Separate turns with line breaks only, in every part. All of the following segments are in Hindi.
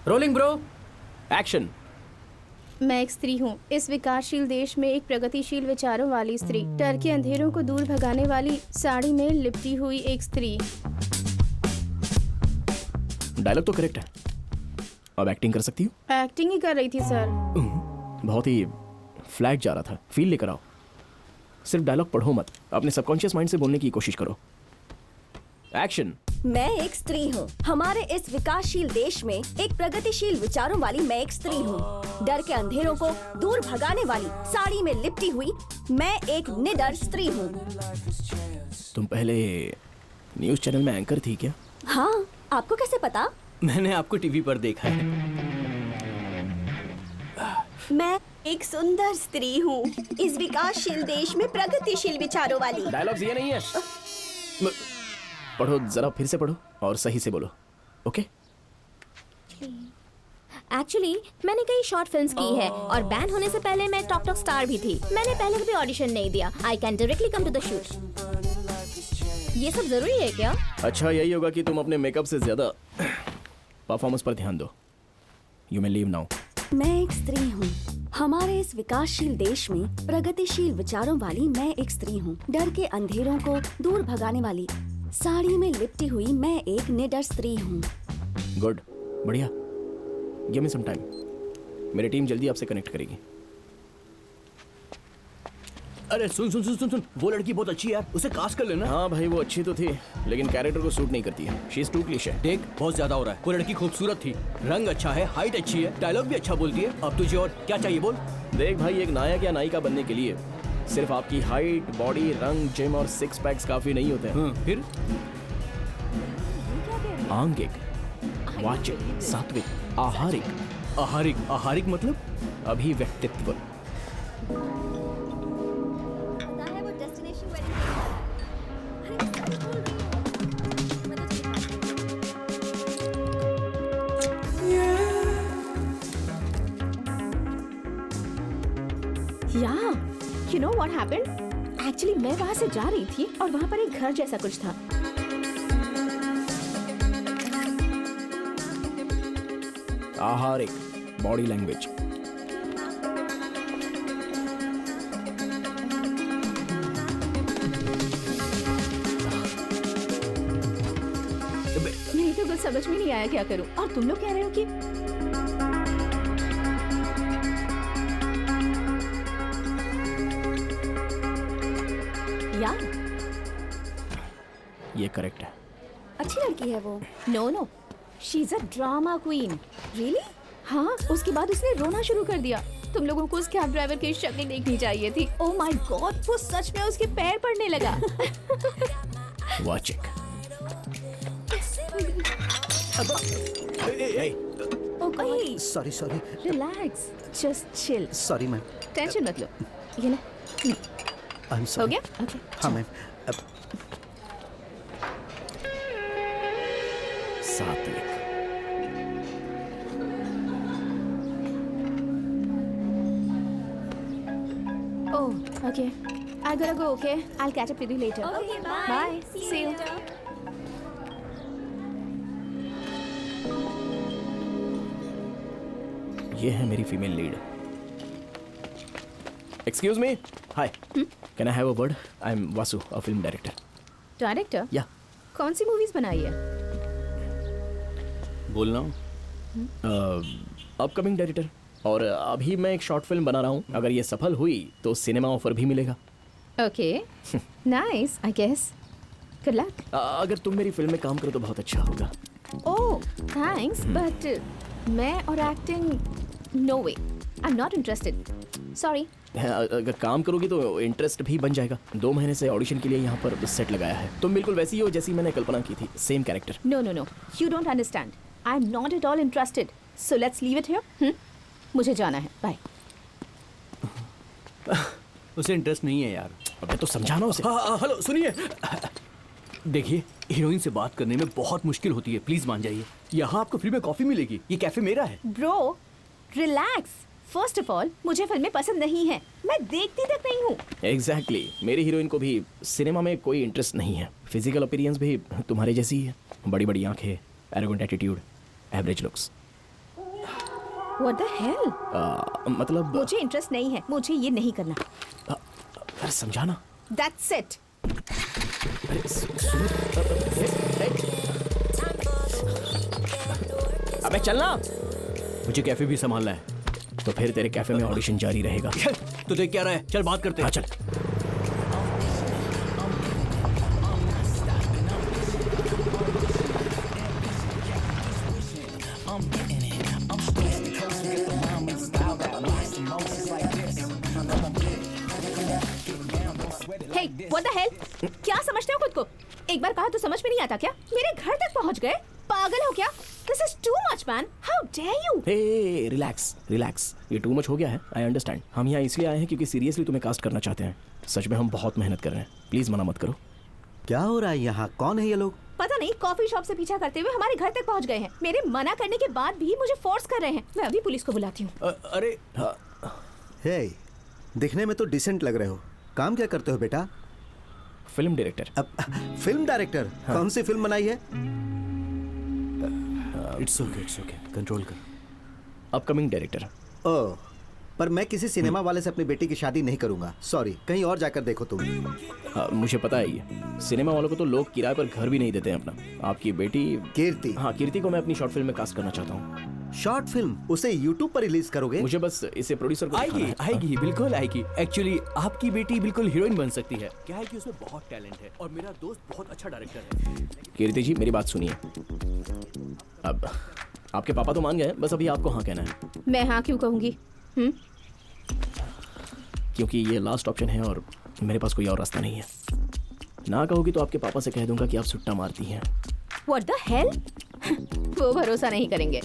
Rolling bro, action.
मैं एक स्त्री हूँ। इस विकासशील देश में एक प्रगतिशील विचारों वाली स्त्री, डर के अंधेरों को दूर भगाने वाली, साड़ी में लिपटी हुई एक स्त्री।
डायलॉग तो करेक्ट है, अब एक्टिंग कर सकती हो?
एक्टिंग ही कर रही थी सर।
बहुत ही फ्लैट जा रहा था, फील लेकर आओ। सिर्फ डायलॉग पढ़ो मत, अपने सबकॉन्शियस माइंड से बोलने की कोशिश करो। एक्शन।
मैं एक स्त्री हूँ। हमारे इस विकासशील देश में एक प्रगतिशील विचारों वाली मैं एक स्त्री हूँ। डर के अंधेरों को दूर भगाने वाली, साड़ी में लिपटी हुई मैं एक निडर स्त्री हूँ।
तुम पहले न्यूज़ चैनल में एंकर थी क्या?
हाँ, आपको कैसे पता?
मैंने आपको टीवी पर देखा है।
मैं एक सुंदर स्त्री हूँ, इस विकासशील देश में प्रगतिशील विचारों वाली।
डायलॉग्स ये नहीं है। पढ़ो, जरा फिर से पढ़ो और सही से बोलो, ओके?
एक्चुअली मैंने कई शॉर्ट फिल्म्स की है और बैन होने से पहले मैं टॉक टॉक स्टार भी थी। मैंने पहले कभी ऑडिशन नहीं दिया। I can directly come to the shoot. ये सब जरूरी है क्या?
अच्छा, यही होगा कि तुम अपने मेकअप से ज्यादा परफॉर्मेंस पर ध्यान दो। You may leave now.
मैं एक स्त्री हूँ। हमारे इस विकासशील देश में प्रगतिशील विचारों वाली मैं एक स्त्री हूँ। डर के अंधेरों को दूर भगाने वाली, साड़ी में लिपटी हुई मैं एक निडर स्त्री हूँ।
गुड, बढ़िया। गिव मी सम टाइम, मेरी टीम जल्दी आपसे कनेक्ट करेगी।
अरे सुन सुन सुन सुन सुन, वो लड़की बहुत अच्छी है यार, उसे कास्ट कर लेना।
हाँ भाई, वो अच्छी तो थी लेकिन कैरेक्टर को सूट नहीं करती है। She is too cliche.
देख, बहुत ज्यादा हो रहा है। वो लड़की खूबसूरत थी, रंग अच्छा है, हाइट अच्छी है, डायलॉग भी अच्छा बोलती है। अब तुझे और क्या चाहिए बोल।
देख भाई, एक नायक या नायिका बनने के लिए सिर्फ आपकी हाइट, बॉडी, रंग, जिम और सिक्स पैक्स काफी नहीं होते हैं।
फिर
आंगिक, वाचिक, सात्विक, आहारिक।
आहारिक? आहारिक मतलब?
अभिव्यक्तित्व।
You know what happened? Actually, मैं वहाँ से जा रही थी और वहाँ पर एक घर जैसा कुछ था।
आहारिक, बॉडी लैंग्वेज।
मेरी तो कुछ समझ में नहीं आया क्या करूँ। और तुम लोग कह रहे हो कि
ये करेक्ट है।
अच्छी लड़की है वो।
No, she is a drama queen.
Really?
हाँ, उसके बाद उसने रोना शुरू कर दिया। तुम लोगों को उस कैब ड्राइवर की शक्ल देखनी चाहिए थी। ओह माय गॉड, वो सच में उसके पैर पड़ने लगा।
वाचिक।
Okay,
sorry
relax, just chill.
Sorry ma'am.
Tension मत लो। ये ना,
आई एम
हो
सॉरी।
गया? ओके।
हाँ मैम।
सात्विक।
Oh, okay. I gotta go, okay? I'll catch up with you later.
Okay, bye.
Bye. See you.
ये है मेरी female lead. Excuse me, hi, can I have a word? I am Vasu, a film director.
Director?
या।
कौन सी मूवीज बनाई है?
बोलना।
अपकमिंग डायरेक्टर, और अभी मैं एक शॉर्ट फिल्म बना रहा हूँ। अगर ये सफल हुई तो सिनेमा ऑफर भी मिलेगा।
Okay. Nice, I guess. Good luck.
अगर तुम मेरी फिल्म में काम करो तो बहुत अच्छा होगा।
Oh, thanks, but मैं और acting, no way. I'm not interested. Sorry.
अगर काम करोगी तो इंटरेस्ट भी बन जाएगा। 2 महीने से ऑडिशन के लिए यहाँ पर सेट लगाया है। तुम बिल्कुल वैसी हो जैसी मैंने कल्पना की थी, same character.
No. You don't understand. I'm not at all interested. So let's leave it here. मुझे जाना है. Bye.
उसे इंटरेस्ट नहीं है यार।
अबे तो समझाना उसे।
हाँ, हेलो सुनिए। देखिए, हीरोइन से बात करने में बहुत मुश्किल होती है, प्लीज मान जाइए। यहाँ आपको फ्री में कॉफी मिलेगी, ये कैफे मेरा है।
Bro, relax. First of all, मुझे फिल्में पसंद नहीं है, मैं देखती तक नहीं हूँ।
एग्जैक्टली, मेरी हीरोइन को भी सिनेमा में कोई इंटरेस्ट नहीं है। फिजिकल अपीयरेंस भी तुम्हारे जैसी ही है, बड़ी बड़ी आंखें, arrogant attitude, average looks.
What the hello?
मतलब
मुझे इंटरेस्ट नहीं है, मुझे ये नहीं करना।
अरे समझाना।
That's it.
अरे सुमित, अबे चलना।
मुझे कैफे भी संभालना है।
तो फिर तेरे कैफे में ऑडिशन जारी रहेगा।
तो देख क्या रहा है, चल बात करते हैं।
हाँ चल।
हे, व्हाट द हेल? क्या समझते हो खुद को? एक बार कहा तो समझ में नहीं आता क्या? मेरे घर तक पहुंच गए? पागल हो क्या? This is too much man, how dare you?
Hey relax relax, ये टू मच हो गया है। I understand. हम यहाँ इसलिए आए हैं क्योंकि सीरियसली तुम्हें कास्ट करना चाहते हैं। सच में हम बहुत मेहनत कर रहे हैं, प्लीज मना मत करो।
क्या हो रहा है यहाँ? कौन है ये लोग?
पता नहीं, कॉफी शॉप से पीछा करते हुए हमारे घर तक पहुंच गए हैं। मेरे मना करने के बाद भी मुझे फोर्स कर रहे हैं। मैं अभी पुलिस को बुलाती हूँ।
अरे
हे, दिखने में तो डिसेंट लग रहे हो। काम क्या करते हो बेटा?
Film director.
अब फिल्म डायरेक्टर? कौन सी फिल्म बनाई है?
इट्स ओके, कंट्रोल कर।
Upcoming director.
ओह, पर मैं किसी सिनेमा वाले से अपनी बेटी की शादी नहीं करूंगा। सॉरी, कहीं और जाकर देखो तुम।
मुझे पता है ये सिनेमा वालों को तो लोग किराए पर घर भी नहीं देते हैं अपना। आपकी बेटी
कीर्ति।
हाँ, कीर्ति को मैं अपनी शॉर्ट फिल्म में कास्ट करना चाहता हूँ।
Short film? उसे यूट्यूब पर रिलीज करोगे?
मुझे बस इसे प्रोड्यूसर को दिखाना
आएगी
है।
आएगी, बिल्कुल आएगी। एक्चुअली आपकी बेटी बिल्कुल हीरोइन बन सकती है। क्या है कि उसमें बहुत टैलेंट है और मेरा दोस्त बहुत अच्छा डायरेक्टर है।
कीर्ति जी, मेरी बात सुनिए। अब आपके पापा तो मान गए, बस अभी आपको हाँ कहना है।
मैं हाँ क्यों कहूँगी?
क्योंकि ये लास्ट ऑप्शन है और मेरे पास कोई और रास्ता नहीं है। ना कहोगी तो आपके पापा से कह दूंगा कि आप सुट्टा मारती हैं।
What the hell?
वो भरोसा नहीं करेंगे।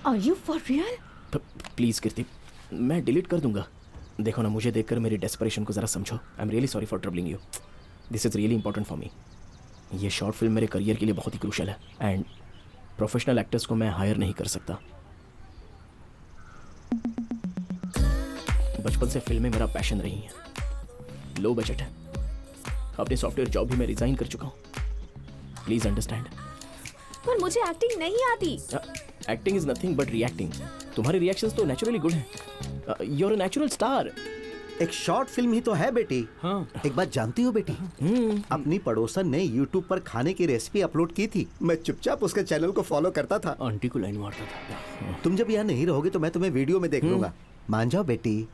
Are you for real?
Please Kirti, मैं डिलीट कर दूंगा। देखो ना, मुझे देखकर मेरी डेस्परेशन को जरा समझो। I am really sorry for troubling you. This is really important for me. ये शॉर्ट फिल्म मेरे करियर के लिए बहुत ही क्रूशल है एंड प्रोफेशनल एक्टर्स को मैं हायर नहीं कर सकता। बचपन से फिल्में मेरा पैशन रही हैं। लो बजट है। अपने सॉफ्टवेयर जॉब भी मैं रिजाइन कर चुका हूँ। Please understand.
पर मुझे एक्टिंग नहीं आती।
Acting is nothing but reacting. तुम्हारे रिएक्शंस तो नेचुरली गुड हैं। You are a natural star.
एक शॉर्ट फिल्म ही तो है बेटी।
हाँ।
एक बात जानती हो बेटी, अपनी पड़ोसन ने यूट्यूब पर खाने की रेसिपी अपलोड की थी। मैं चुपचाप उसके चैनल को फॉलो करता था।
आंटी को लाइन मारता था।
तुम जब यहाँ नहीं रहोगे तो मैं तुम्हें वीडियो में देख लूंगा। मान जाओ बेटी।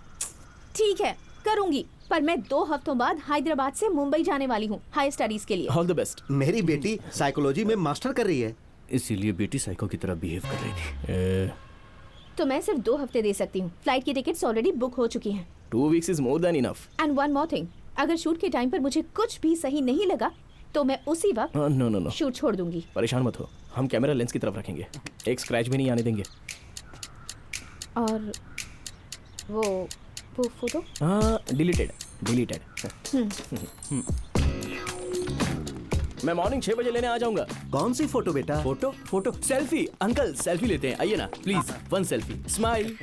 ठीक है, करूंगी। पर मैं 2 हफ्तों बाद हैदराबाद से मुंबई जाने वाली हूँ हाई स्टडीज के लिए।
All the best.
मेरी बेटी साइकोलॉजी में मास्टर कर रही है।
इसीलिए बेटी साइको की तरह बिहेव कर रही थी।
तो मैं सिर्फ 2 हफ्ते दे सकती हूँ। फ्लाइट की टिकट्स ऑलरेडी बुक हो चुकी हैं।
2 weeks is more than enough.
And one more thing, अगर शूट के टाइम पर मुझे कुछ भी सही नहीं लगा तो मैं उसी वक्त
नो नो नो,
शूट छोड़ दूंगी।
परेशान मत हो। हम कैमरा लेंस की तरफ रखेंगे, एक स्क्रैच भी नहीं आने देंगे।
और वो फोटो?
हाँ, डिलीटेड। मैं मॉर्निंग 6 बजे लेने आ जाऊंगा।
कौन सी फोटो बेटा?
Photo selfie. अंकल सेल्फी लेते हैं, आइए ना प्लीज। 1 selfie, smile.